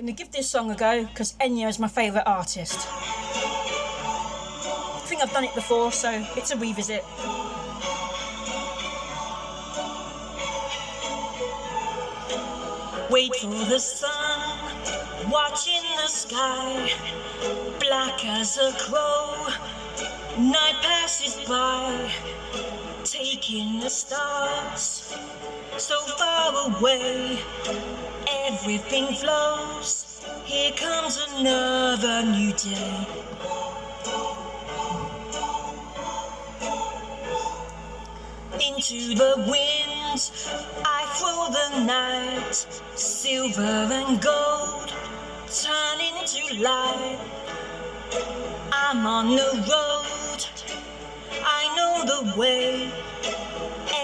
Gonna give this song a go because Enya is my favourite artist. I think I've done it before, so it's a revisit. Wait for the sun, watching the sky, black as a crow, night passes by, taking the stars, so far away, everything flows, here comes another new day. Into the wind, I throw the night, silver and gold, turn into light. I'm on the road, I know the way,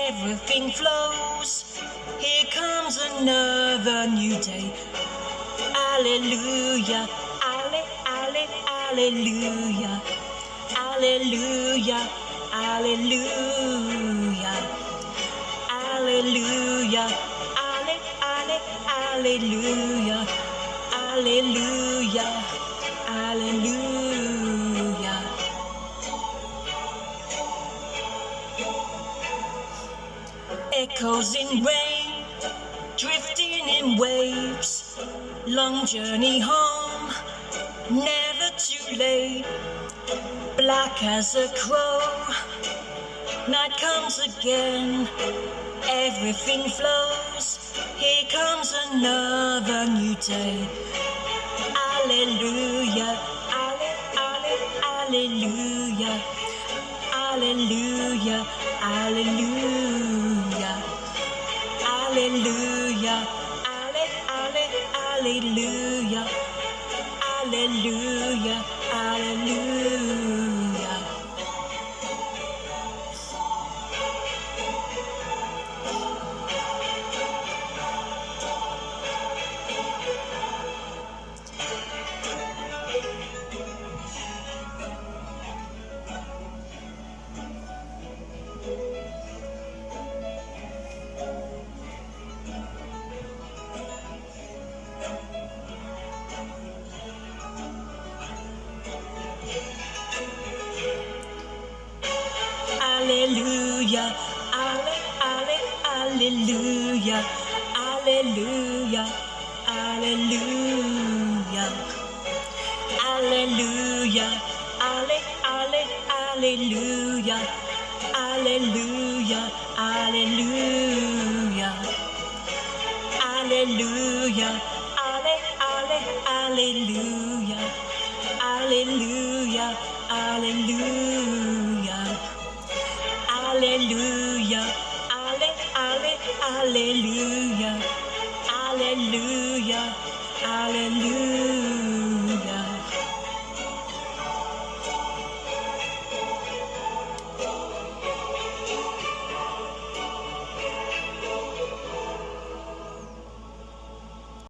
everything flows, here comes another new day. Alleluia, alleluia, alleluia, alleluia, alleluia, alleluia, alleluia, alleluia. Echoes in rain, drifting in waves, long journey home, never too late. Black as a crow, night comes again, everything flows, here comes another new day. Alleluia, alleluia, alleluia, alleluia, alleluia, alleluia, alleluia, alleluia. Alleluia, alleluia, alleluia, alleluia, alleluia, alleluia, alleluia, alleluia, alleluia, alleluia, alleluia, alleluia. Alleluia, alleluia, alleluia, alleluia.